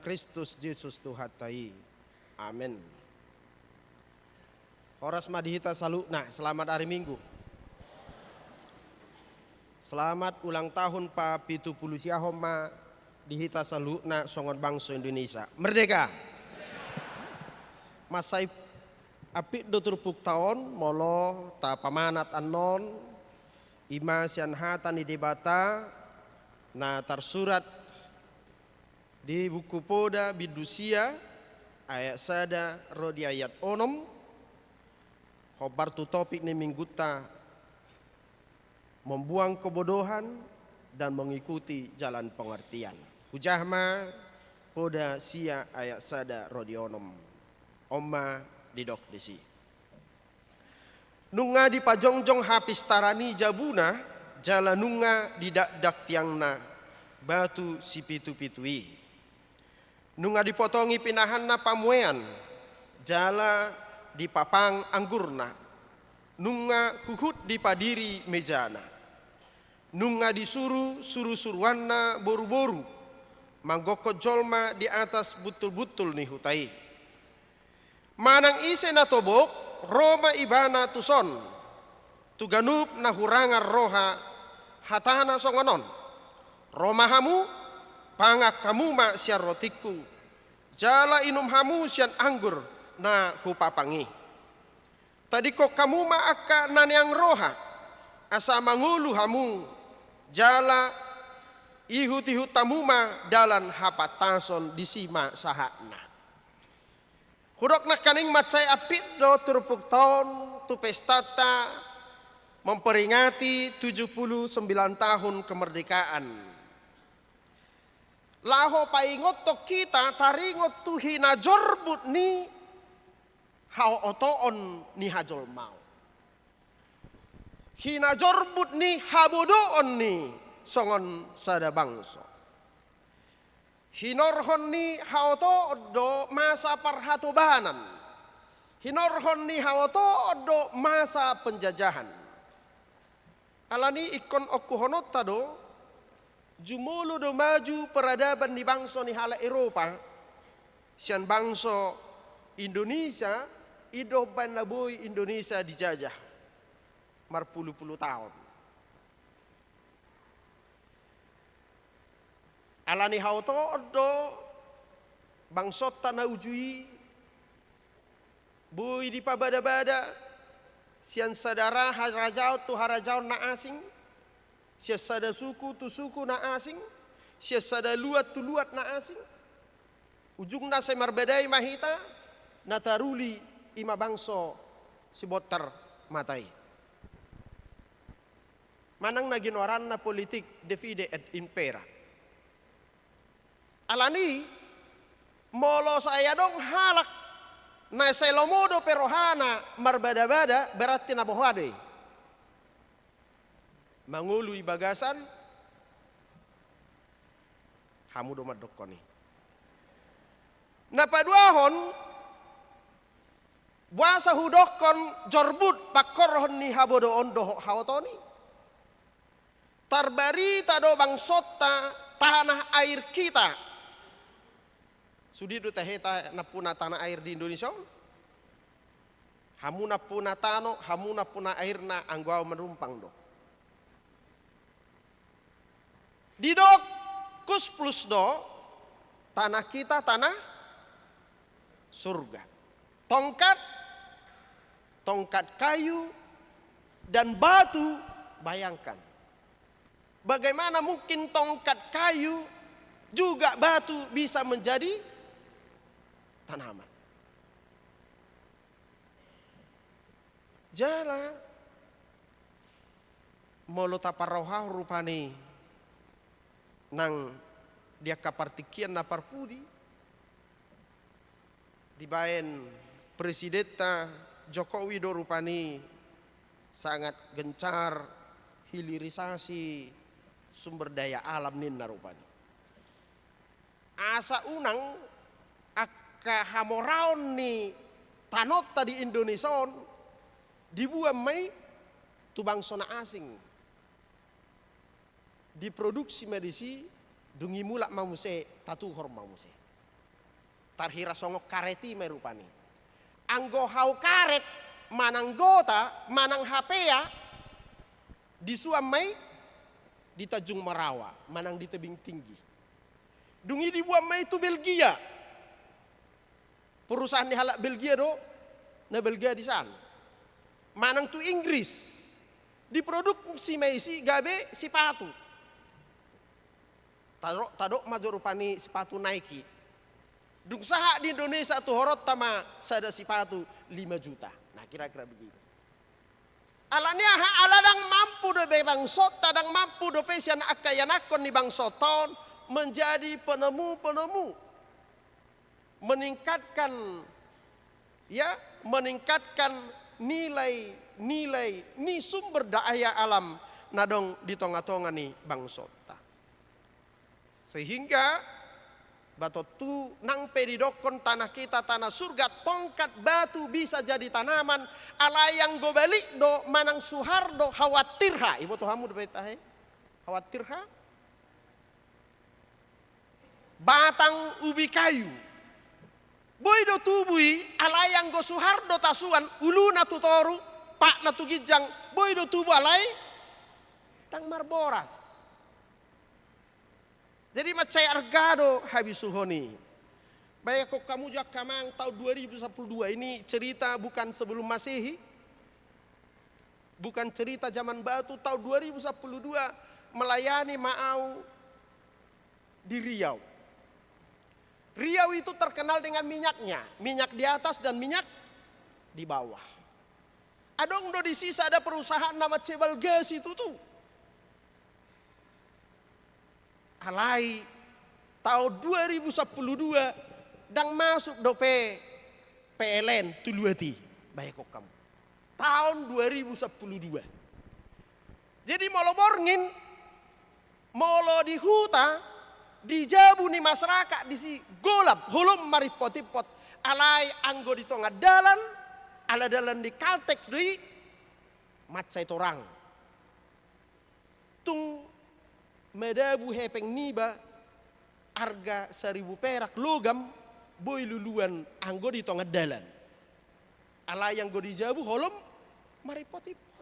Kristus Yesus Tuhatai. Amin. Horas madihita salukna, selamat hari Minggu. Selamat ulang tahun pa 70 siahoma dihita salukna songon bangsa Indonesia. Merdeka. Masai apik do turpuk taon molo ta pamanat anon ima sian hatan di debata na tersurat di buku poda bidusia ayat sada rodi ayat onom khobar tu topik ni mingguta membuang kebodohan dan mengikuti jalan pengertian. Hujahma poda sia ayat sada rodi onom omma didok desi. Nunga di pajongjong hapis tarani jabuna jala nunga di dak tiangna batu si pitu-pitui. Nunga dipotongi pinahanna pamuean jala di papang anggurna. Nunga huhut di padiri mejana. Nunga disuruh suruhanna boru-boru manggoko jolma di atas butul-butul nih hutai. Manang ise na tobok Roma ibana tuson tuganup na hurangar roha hatana songonon Roma hamu pangak kamuma siar rotiku jala inum hamu sian anggur na hupapangi tadi kok kamuma akka nanyang roha asa mangulu hamu jala ihut-ihut tamuma dalan hapatason disima sahatna. Hudok nak kaning macai apit do turpuk tahun tu pestata memperingati 79 tahun kemerdekaan. Laho paingot to kita taringot tu hina jorbut ni hao otoon ni hajol mau. Hina jorbut ni habodoon ni songon sada bangso. Hinorhon ni haoto do masa perhatobanan. Hinorhon ni haoto do masa penjajahan. Alani ikon okuhonot tado jumulu do maju peradaban di bangsa ni hala Eropa. Sian bangsa Indonesia ido banaboi Indonesia dijajah marpuluh-puluh tahun. Alani hauto do bangsot tanah ujui bui di pabada-bada sian sadara harajau tu harajau na asing sia sada suku tu suku na asing sia sada luat tu luat na asing ujungna se marbedai mahita nataruli ima bangso si botar matai manang naginoran na politik divide et impera. Alani molo saya dong halak na selomodo perohana marbada-bada berarti na bohade mangulu di bagasan hamu do madokoni na paduahon buasa hudokon jorbut pakorhon ni habodo ondo hawtoni tarbari tado bangsota tanah air kita. Sudi do taheta napuna tanah air di Indonesia. Hamu napuna tano, hamu napuna air na anggau menumpang do. Didok kus plus do tanah kita tanah surga. Tongkat kayu dan batu bayangkan. Bagaimana mungkin tongkat kayu juga batu bisa menjadi tanaman. Jala molo taparoha rupani nang dia kapartikian na parpudi dibaen presidenta Jokowi do rupani sangat gencar hilirisasi sumber daya alam ninna rupani. Asa unang akka hamoraon ni tanota di Indonesia dibuat mai tu bangsona asing diproduksi medisi dungi mulak mamuse tatu hor mamuse tarhira songo kareti merupani. Anggo hau karet manang gota manang hapea di suamai di Tanjung Marawa manang di tebing tinggi. Dungi di buamai itu Belgia. Perusahaan di halak Belgia do, na Belgia di sana. Manang tu Inggris. Diproduksi meisi gabe sepatu. Tadok majorupani sepatu Nike. Dung saha di Indonesia tu horot tama sada sepatu 5 juta. Nah kira-kira begitu. Alanya aladang mampu do be bangsot, tadang mampu do pesian akayanakon ni bangsoton menjadi penemu-penemu. Meningkatkan nilai ni sumber daya alam nadong di tonga-tonga ni bangsota. Sehingga batotu nang pedidokon tanah kita tanah surga tongkat batu bisa jadi tanaman alayang go balik do manang Suhardo khawatirha ibu tuh hamu betahe khawatirha batang ubi kayu boy do tubui alayang go Suhardo tasuan ulu na tutoru pak na tugijang boy do tubu alay tang marboras. Jadi macai argado habis suhoni. Baik kok kamu jak kamang tahun 2012 ini cerita bukan sebelum Masehi. Bukan cerita zaman batu tahun 2012 melayani Ma'au di Riau. Riau itu terkenal dengan minyaknya, minyak di atas dan minyak di bawah. Adong do di sisa ada perusahaan nama Cebal Gas itu tuh. Alai tahun 2012 dang masuk do PLN tuluati baik kok kamu tahun 2012. Jadi molo borngin molo di huta dijabu ni masyarakat di si golap holom mari potipot alai anggo di tengah dalan ala dalan di Caltex doi macai torang tung medabu hepeng niba harga 1.000 perak logam boy luluan anggo di tengah dalan ala yang go dijabu holom mari potipot.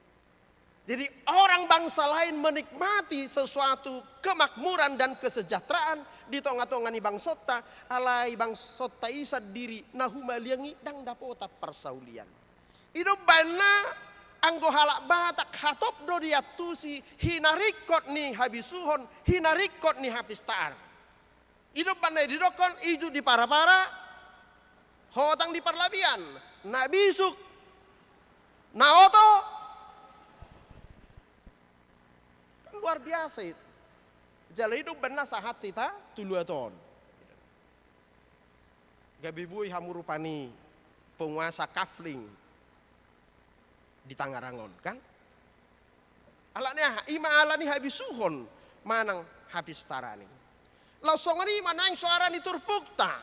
Jadi orang bangsa lain menikmati sesuatu kemakmuran dan kesejahteraan di tengah-tengah ni bangsota alai bangsota isad diri nahuma liangi dang dapota persaulian hidup bana anggo halak batak hatop do dia tusi hinarikot ni habisuhon hinarikot ni hapistar. Hidup pandai didokon iju di para-para hotang di parlabian na bisuk na oto kan luar biasa itu. Jala hidup benar sahat kita tuluaton. Gabi bui hamurupani penguasa kafling di Tangarangon kan alanya ima alani habis suhon manang habis tarani lausongani manang suara ni turpukta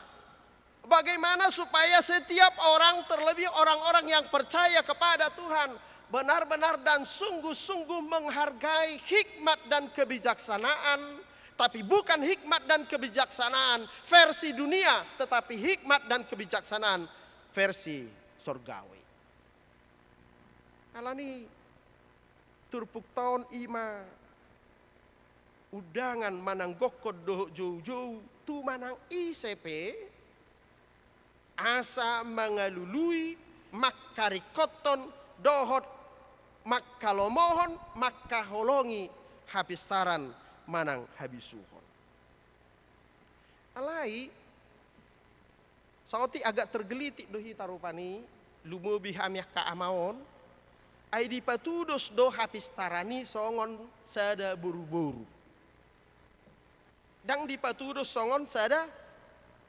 bagaimana supaya setiap orang terlebih orang-orang yang percaya kepada Tuhan benar-benar dan sungguh-sungguh menghargai hikmat dan kebijaksanaan tapi bukan hikmat dan kebijaksanaan versi dunia tetapi hikmat dan kebijaksanaan versi surgawi. Alani turpuk tahun ima udangan manang gokod do jauh-jauh tu manang ICP asa mengalului makarikoton dohot makalomohon makaholongi habistaran manang habisuhon. Alai sauti agak tergelitik dohi tarupani lumubi hamiah kaamawon ai dipatudos do hapistarani songon sada buru-buru. Dang dipatudos songon sada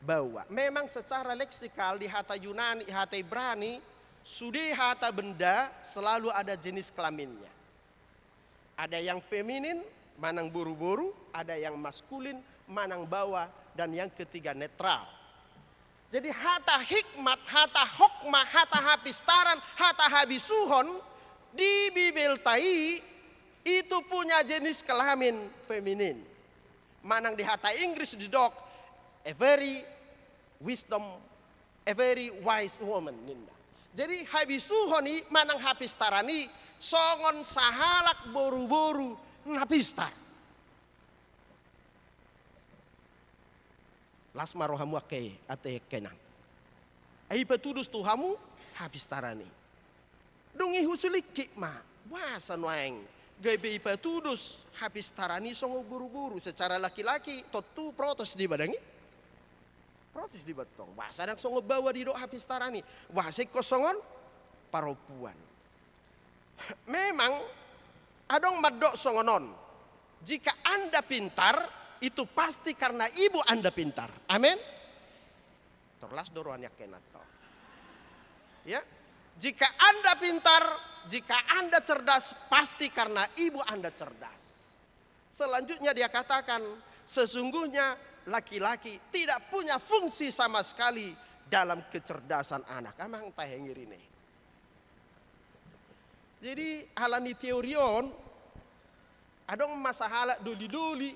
bawa. Memang secara leksikal di hata Yunani, hata Ibrani, sudi hata benda selalu ada jenis kelaminnya. Ada yang feminin, manang buru-buru, ada yang maskulin, manang bawa, dan yang ketiga netral. Jadi hata hikmat, hata hokmah, hata hapistaran, hata habisuhon di Bibel Tai itu punya jenis kelamin feminin. Manang di hata Inggris didok a very wisdom, a very wise woman ninda. Jadi habisuhoni manang hapistarani songon sahalak boru-boru napistar. Las marohamu ate kenan. Ai petudus tuhamu hapistarani. Dungi husulik kikma. Wasa noeng. Gebe petudus hapistarani songo buru-buru secara laki-laki totu protes di badangi. Protes di betong. Wasa nang songo bawa di do hapistarani. Wasa kosongon paropuan. Memang adong madok songonon. Jika Anda pintar, itu pasti karena ibu Anda pintar. Amin. Terlas doroan yakin atau. Ya. Jika Anda pintar, jika Anda cerdas, pasti karena ibu Anda cerdas. Selanjutnya dia katakan, sesungguhnya laki-laki tidak punya fungsi sama sekali dalam kecerdasan anak. Amang tahengir ini. Jadi halani teorion, adong masahala duli-duli,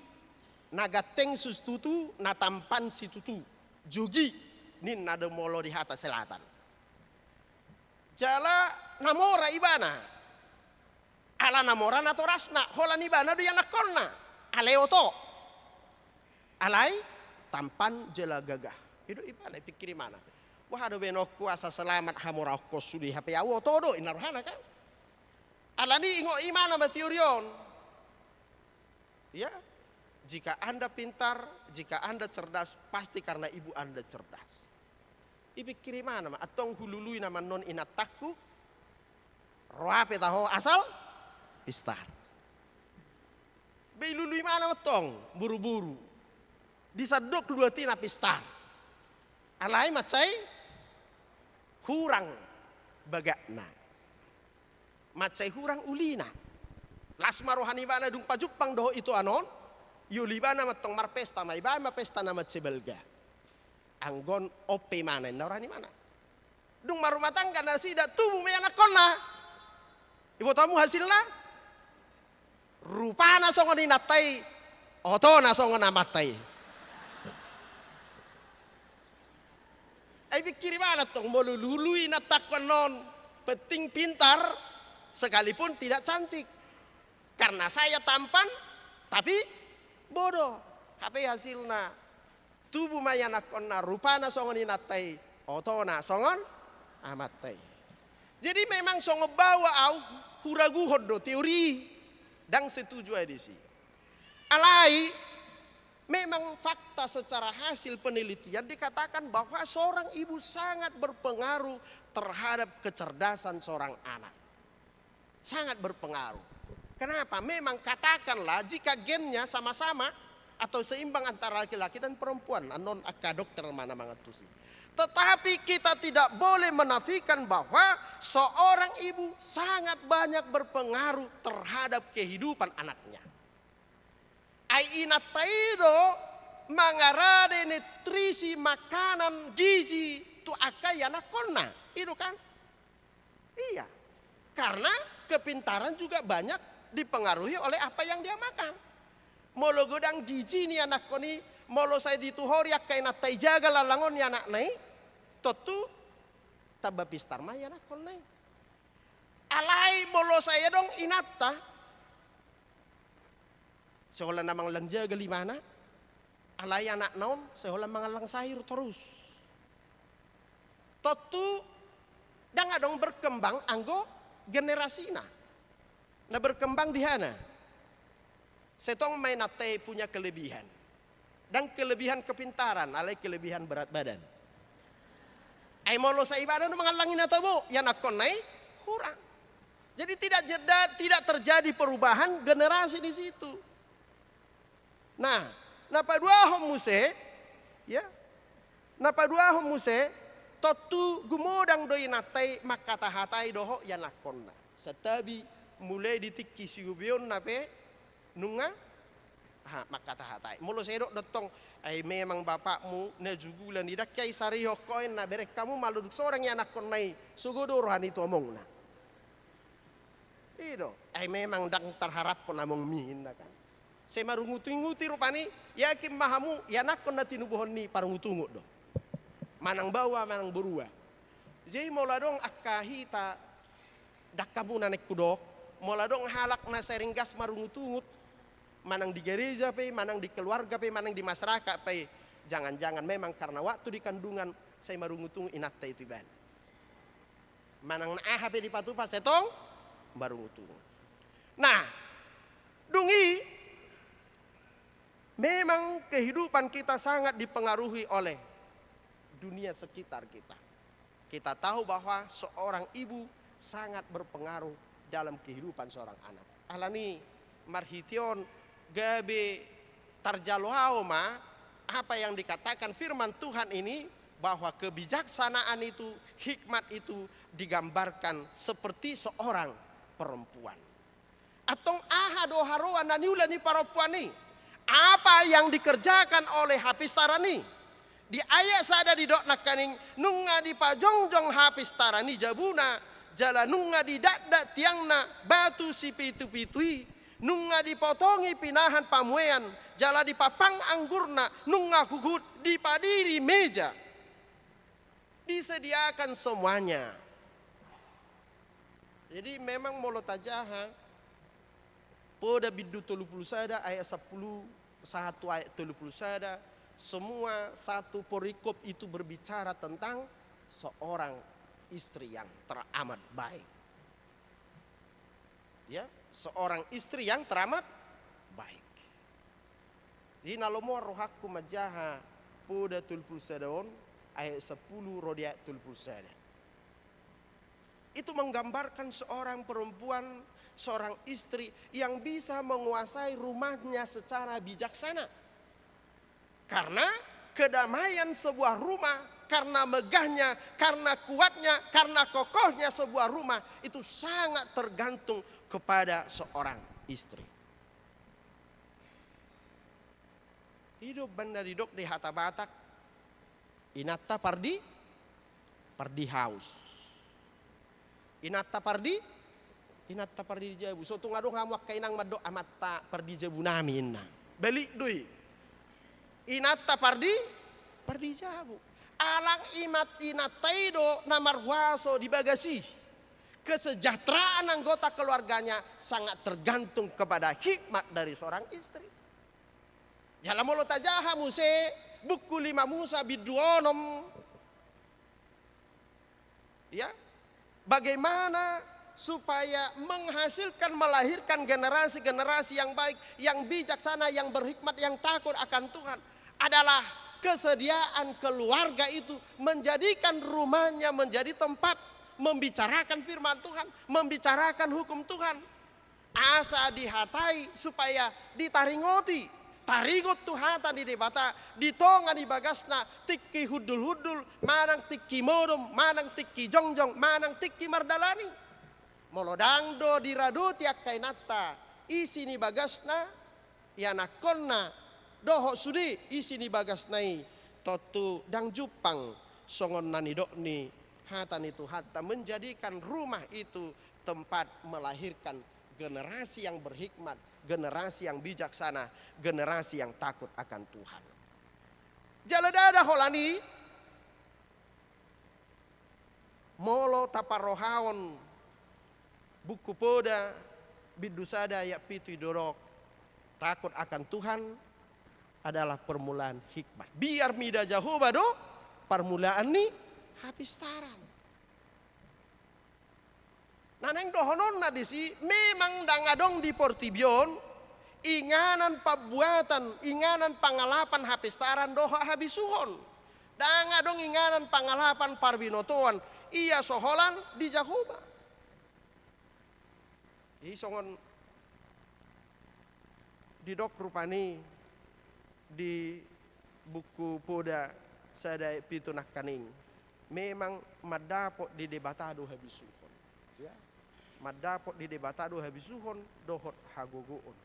nagateng sustutu, natampan si tutu, jugi, nin nada molo di hata selatan. Jala namora ibana, ala namora nato rasna, hola ibana dia nakonna, aleoto, alai tampan jela gagah. Itu ibana pikir mana? Wah ada benok kuasa selamat hamora kos sudi hape awo todo inarohana kan? Alani ingo imana matiurion. Ya, jika Anda pintar, jika Anda cerdas, pasti karena ibu Anda cerdas. Ipikiri mana ma atong hulului nama non inataku roape taho asal pistar. Beilului mana matong buru-buru disadok dua tina pistar. Alai macai hurang bagakna. Macai hurang ulina. Lasma rohani bana dung pajupang doho itu anon. Yulibana matong marpesta mai bama pesta nama cebelga. Anggon ope mana naurani mana dung marumah tangga na sida tubuh me anak kona ibu tamu hasilna rupana songon inatai otona songon amatai ai pikir mana tong molului natakon non penting pintar sekalipun tidak cantik karena saya tampan tapi bodoh HP hasilna tubuh mayana konna rupana songon inatai otona songon amatai. Jadi memang songo bawa au huragu hodo teori dan setuju edisi. Alai memang fakta secara hasil penelitian dikatakan bahwa seorang ibu sangat berpengaruh terhadap kecerdasan seorang anak. Sangat berpengaruh. Kenapa? Memang katakanlah jika gennya sama-sama atau seimbang antara laki-laki dan perempuan, anon akka dokter mana mangatusi. Tetapi kita tidak boleh menafikan bahwa seorang ibu sangat banyak berpengaruh terhadap kehidupan anaknya. Ai inataido mangarade nutrisi makanan gizi tu akayana konna, itu kan? Iya, karena kepintaran juga banyak dipengaruhi oleh apa yang dia makan. Molo godang gizi ni anak ko ni molo saya dituhori kay natay jaga lalangon ni anak nai totu taba pistar ma anak ko nai alai molo saya dong inata sehola namang lang jaga limana alai anak naon sehola mangalang sayur terus totu dang dong berkembang anggo generasi na berkembang di hana. Setong main nate punya kelebihan. Dan kelebihan kepintaran, alai kelebihan berat badan. Ai molo sa ibadah mengalangin atau bu, yang akon naik kurang. Jadi tidak terjadi perubahan generasi di situ. Nah, napa dua homuse, ya, napa dua homuse, totu gumodang doi natai makata hatai doho yang akon na. Setabi mulai ditikki siubion nape. Nunga makata hatai mulo sedok dotong ai memang bapakmu na jugulan tidak kai sariho koin na berek kamu maluduk seorang yang anak konai sugodo rohani itu omong na ido ai memang dang terharap pun among mihin na kan saya marunguti rupani yakin mahamu ya anak kona tinubuhon ni parungutungu do manang bawa manang berua. Jadi mula dong akahi ta dakamu nanek kudok, mula dong halak na seringgas marungutungut, manang di gereja pe, manang di keluarga pe, manang di masyarakat pe. Jangan-jangan memang karena waktu di kandungan saya marungutung inatta itu ban. Manang na pe di patupa setong marungutung. Nah, dungi memang kehidupan kita sangat dipengaruhi oleh dunia sekitar kita. Kita tahu bahwa seorang ibu sangat berpengaruh dalam kehidupan seorang anak. Alani marhition gabe tarjalohaoma, apa yang dikatakan firman Tuhan ini, bahwa kebijaksanaan itu, hikmat itu digambarkan seperti seorang perempuan. Atong ahado haroan naniula ni perempuan ni. Apa yang dikerjakan oleh Hapistarani di ayat sada di dok nakaning nunga di pajongjong Hapistarani jabuna jala nunga di dakdak tiangna batu si pitu-pitui nunga dipotongi pinahan pamuean jala di papang anggurna nunga hugut di padiri meja. Disediakan semuanya. Jadi memang molotajaha pada biddu 30 sada ayat 10 1 ayat 30 sada, semua satu perikop itu berbicara tentang seorang istri yang teramat baik. Ya, seorang istri yang teramat baik. Di nalomo rohaku majaha pada 30 sadaon ayat 10 rodia 30 sada. Itu menggambarkan seorang perempuan, seorang istri yang bisa menguasai rumahnya secara bijaksana. Karena kedamaian sebuah rumah, karena megahnya, karena kuatnya, karena kokohnya sebuah rumah, itu sangat tergantung kepada seorang istri. Hidup banda didok di hata batak, inatta pardi haus. Inatta pardi di jabu. So tunga dong hamuak kainang maddo amatta pardi jabu namin na. Balik dui. Inatta pardi jabu. Alang imat inataido na marwaso di bagasi. Kesejahteraan anggota keluarganya sangat tergantung kepada hikmat dari seorang istri. Jalan molo tajaha muse buku 5 Musa biduonom. Ya. Bagaimana supaya menghasilkan, melahirkan generasi-generasi yang baik, yang bijaksana, yang berhikmat, yang takut akan Tuhan, adalah kesediaan keluarga itu menjadikan rumahnya menjadi tempat membicarakan firman Tuhan, membicarakan hukum Tuhan. Asa dihatai supaya ditaringoti. Tarigot Tuhata di debata, ditonga di bagasna, tiki hudul-hudul, manang tiki modom, manang tiki jongjong, manang tiki mardalani. Molodangdo diraduti akkainata, isi ni bagasna, yanakonna, doho sudi, isi ni bagasnai, totu dang jupang, songon nanidok ni, hatan itu hatta menjadikan rumah itu tempat melahirkan generasi yang berhikmat, generasi yang bijaksana, generasi yang takut akan Tuhan. Jaladada holani molo taparohaon buku poda bidusada ya pitu dorok, takut akan Tuhan adalah permulaan hikmat. Biar mida Jehovah do permulaan ni Hapistaran. Naneng dohonon na disi memang dangadong di Portibion inganan pabuatan, inganan pangalapan Hapistaran doha habisuhon. Dangadong inganan pangalapan parbinotoan iya soholan di Jehovah. Isongon di dok rupani di buku poda sadai pitunak kaning memang madapot di debatado habisuhon. Ya. Madapot di debatado habisuhon dohot hagogoon.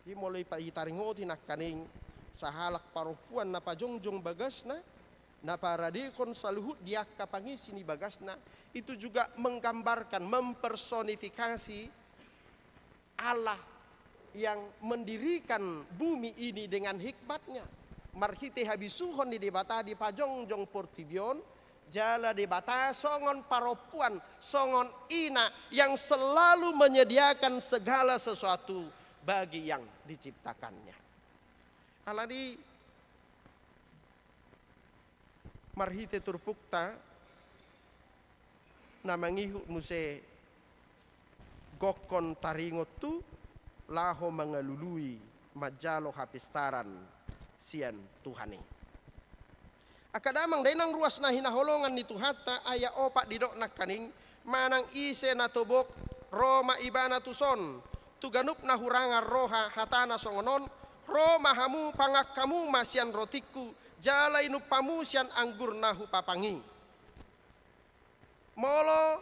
Di mulai paitaringoti nak kaning sahalak parupuan na pajongjong bagasna na paradikon saluhut dia kapangisi ni bagasna itu juga menggambarkan, mempersonifikasi Allah yang mendirikan bumi ini dengan hikmatnya, marhite habisuhon di debata di pajongjong portibion jala debata songon paropuan songon ina yang selalu menyediakan segala sesuatu bagi yang diciptakannya. Alani marhite turpukta namangihu muse gokon taringot tu laho mengalului majalo hapistaran sian Tuhani. Akadamang dainang ruas na hinaholongan ni Tuhata aya opak didok nakaning manang ise na tobok Roma ibana tuson tuganup na hurangar roha hatana songonon Roma hamu pangakamu masian rotiku jala inupamu sian anggur nahu papangi. Molo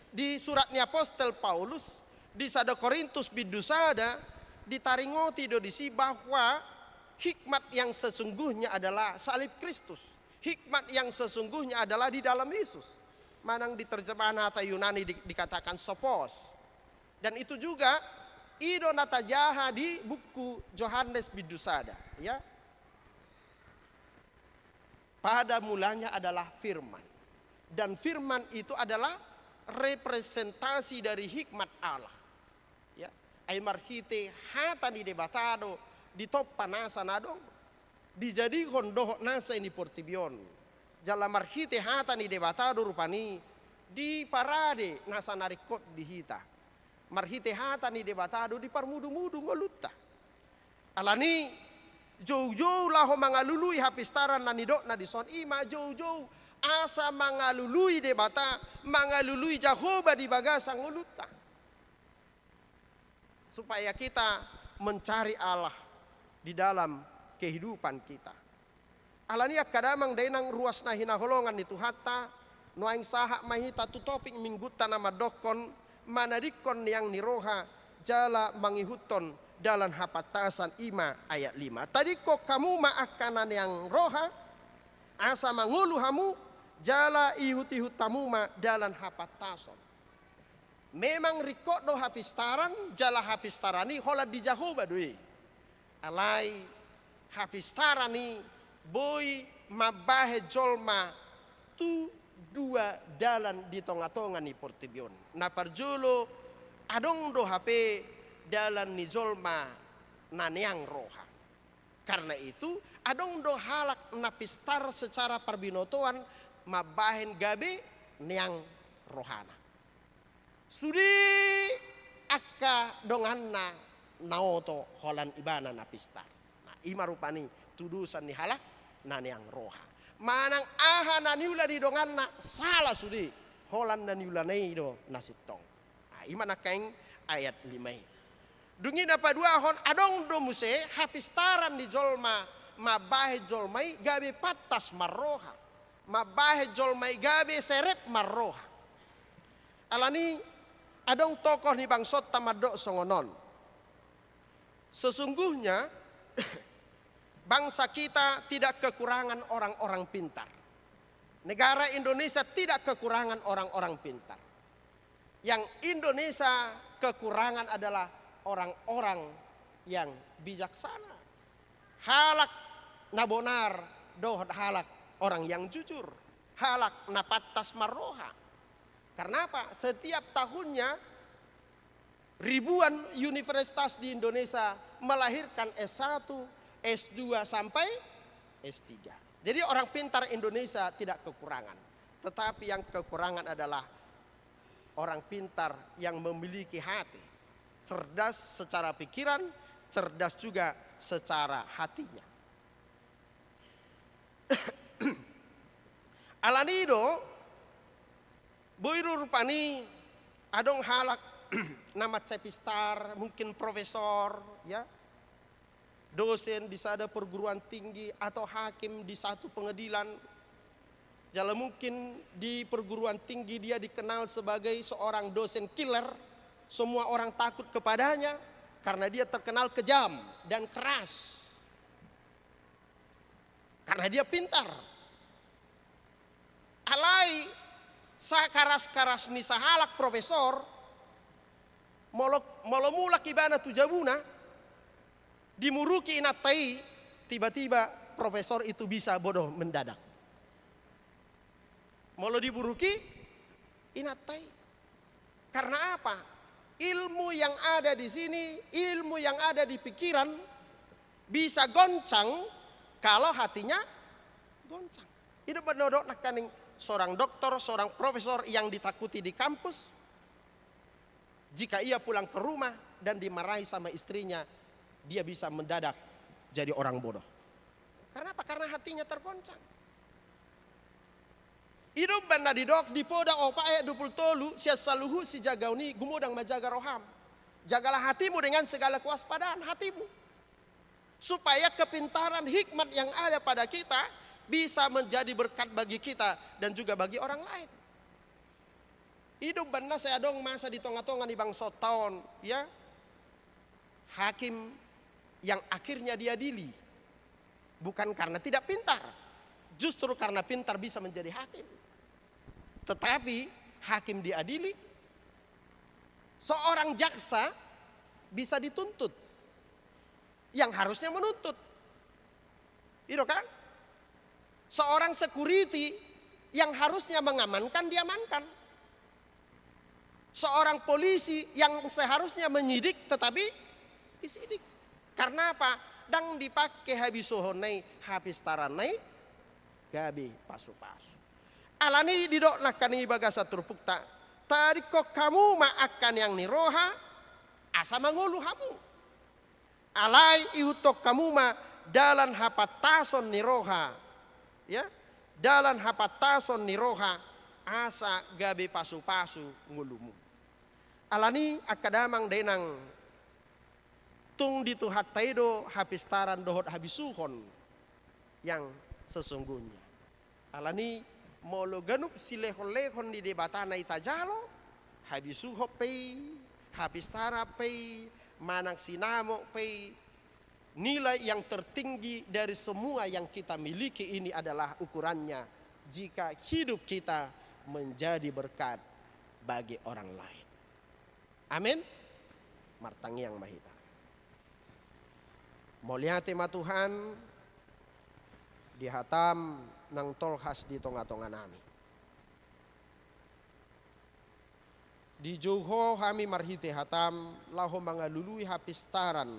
di suratnya Apostel Paulus di 1 Korintus bidusada ditaringoti do disi bahwa hikmat yang sesungguhnya adalah salib Kristus. Hikmat yang sesungguhnya adalah di dalam Yesus. Manang di terjemahan Hata Yunani dikatakan sopos. Dan itu juga ido natajaha di buku Yohanes bidusada, ya. Pada mulanya adalah firman. Dan firman itu adalah representasi dari hikmat Allah. Ya, ay marhite hatani debatado di top panasa nadong dijadi hondoh nasa ini portibion. Jala marhite hatani debatado rupani di parade nasa narikot di hita. Marhite hatani debatado di parmudu-mudu ngolutta. Alani jauh-jauh laho mangalului hapistaran nanidok na dison ima jauh-jauh asa mangalului debata mangalului Jahoba di bagasang ngolutta. Supaya kita mencari Allah di dalam kehidupan kita. Alania kadamang dainang ruas na hinaholongan ni Tuhata nuaing saha mahita tu topik mingguta nama dokon manadikon yang niroha jala mangihuton dalam hapatasan 5 ayat 5. Tadi kok kamu maakanan yang roha asa mangulu hamu jala ihut-ihut tamuma dalam hapatason. Memang rikot do hapistaran jala hapistarani hola di Jahoba doi. Alai hapistarani boy mabahe jolma tu dua dalan di tonga-tonga ni portibion. Na parjulo adong do HP dalan ni jolma nanyang roha. Karena itu adong do halak napistar secara perbinotoan mabahen gabe niang rohana. Sudi akka donganna naoto holan ibana napistar. Nah, ima rupani tudusan ni halak naniang roha. Manang aha naniula di donganna salah sudi holan naniula neido nasitong. Nah, ima nakaing ayat 5. Dungi dapat dua hon adong do muse hapistaran di jolma mabahe jolmai gabe patas marroha. Mabahe jolmai gabe serep marroha. Alani adong tokoh ni bangsot tamadok songonon. Sesungguhnya bangsa kita tidak kekurangan orang-orang pintar. Negara Indonesia tidak kekurangan orang-orang pintar. Yang Indonesia kekurangan adalah orang-orang yang bijaksana. Halak nabonar doh halak orang yang jujur. Halak napatas marroha. Karena apa? Setiap tahunnya ribuan universitas di Indonesia melahirkan S1, S2 sampai S3. Jadi orang pintar Indonesia tidak kekurangan. Tetapi yang kekurangan adalah orang pintar yang memiliki hati. Cerdas secara pikiran, cerdas juga secara hatinya. Alanido boiru rupani adong halak nama cepistar, mungkin profesor, ya, dosen di sada perguruan tinggi atau hakim di satu pengadilan. Jala mungkin di perguruan tinggi dia dikenal sebagai seorang dosen killer. Semua orang takut kepadanya karena dia terkenal kejam dan keras. Karena dia pintar. Alai sakaras-karas ni sahalak profesor molomulak ibana tujabuna dimuruki inatai tiba-tiba profesor itu bisa bodoh mendadak. Molo diburuki, inatai. Karena apa? Ilmu yang ada di sini, ilmu yang ada di pikiran bisa goncang kalau hatinya goncang. Itu menodok nakaning seorang dokter, seorang profesor yang ditakuti di kampus. Jika ia pulang ke rumah dan dimarahi sama istrinya, dia bisa mendadak jadi orang bodoh. Karena apa? Karena hatinya tergoncang. Hidup benda di dok di poda opa ayat 20 sia saluhu si jagauni gumudang majaga roham. Jagalah hatimu dengan segala kewaspadaan hatimu. Supaya kepintaran hikmat yang ada pada kita bisa menjadi berkat bagi kita dan juga bagi orang lain. Hidup benda saya dong masa di tonga-tonga di bangsa tahun, ya. Hakim yang akhirnya diadili. Bukan karena tidak pintar. Justru karena pintar bisa menjadi hakim. Tetapi hakim diadili, seorang jaksa bisa dituntut yang harusnya menuntut. Itu kan? Seorang security yang harusnya mengamankan diamankan. Seorang polisi yang seharusnya menyidik tetapi disidik. Karena apa? Dang dipakai habis sohonai, habis taranai, gabi pasu-pasu. Alani didok nakani bagasa turpukta. Tadi kok kamu maakan yang niroha, asa mangulu hamu. Alai iutok kamu ma dalan hapatason niroha. Ya, dalan hapatason niroha, asa gabi pasu-pasu ngulumu. Alani akadamang denang tung dituhat taido hapistaran dohot habisuhon yang sesungguhnya. Alani molo ganup silehon-lehon di debatana itajalo habisuho pei habistara pei manang sinamo pei. Nilai yang tertinggi dari semua yang kita miliki ini adalah ukurannya jika hidup kita menjadi berkat bagi orang lain. Amin. Martangi yang mahita. Mulia tema Tuhan dihatam nang tolhas di tonga-tonga nami. Di Johor kami marhite hatam laho mangalului hapistaran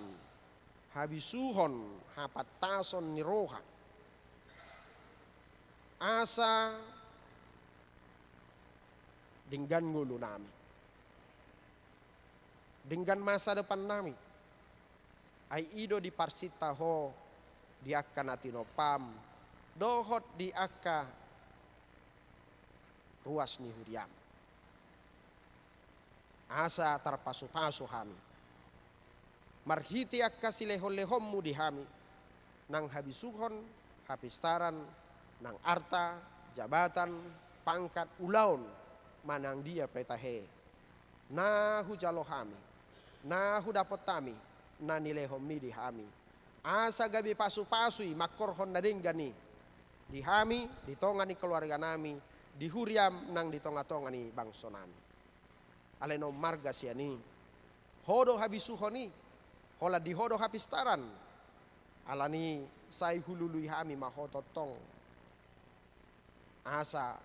habisuhon hapatason niroha. Asa dinggan ngulu nami. Dinggan masa depan nami. Ai ido di parsita ho di akka natinopam dohot di akka ruas ni huriam. Asa tarpasu-pasu kami. Marhiti akka silehon-lehonmu di kami. Nang habisuhon, hapistaran, nang arta, jabatan, pangkat, ulaun, manang dia petahe. Nahu jalo kami, nahu dapot kami, na nilehon mi di kami. Asa gabi pasu-pasui makorhon na dinggani. Di kami, di tonga ni keluarga nami, di huriam nang di tonga-tonga ni bangso nami. Aleno marga siani, hodo habisuhoni, hola di hodo hapistaran. Alani sai hulului kami mahototong. Asa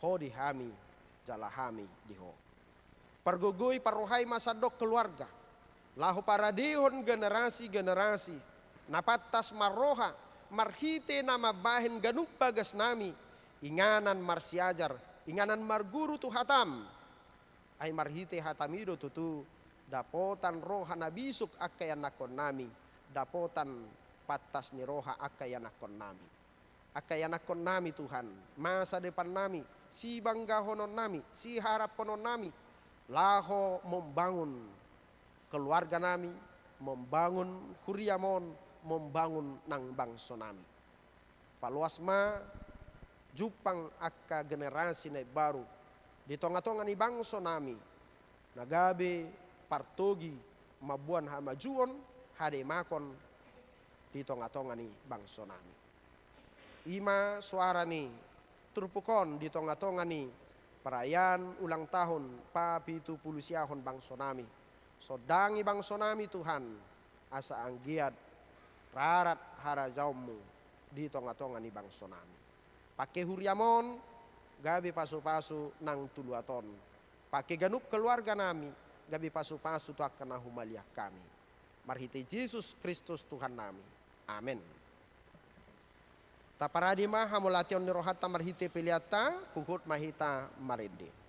hodi kami, jala kami diho. Pergugui paruhai masadok keluarga. Lahu paradihon generasi-generasi. Napatas maroha, marhite nama bahen ganup bagas nami. Inganan marsiajar, inganan marguru tu hatam. Ay marhite hatamido tutu. Dapotan roha nabisuk akayan nakon nami. Dapotan patas ni roha akayan nakon nami. Akayan nakon nami Tuhan. Masa depan nami. Si bangga honon nami. Si harap honon nami. Laho membangun keluarga nami, membangun huriamon, membangun nang bangso nami. Paluasma jupang akka generasi na baru di tonga-tonga ni bangso nami. Nagabe partogi mabuan hamajuon hade makon di tonga-tonga ni bangso nami. Ima suara ni turpukon di tonga-tonga ni perayaan ulang tahun papitu pulusiahon bangso nami. Sodangi bangso nami Tuhan asa anggiat rarat harajaumu di tonga-tonga ni bangsa nami. Pakai huriamon gabi pasu-pasu nang tuluaton. Pakai ganup keluarga nami gabi pasu-pasu tu akan humaliah kami. Marhite Yesus Kristus Tuhan nami. Amin. Taparadima hamulatyon ni rohata marhite piliata kuhut mahita marende.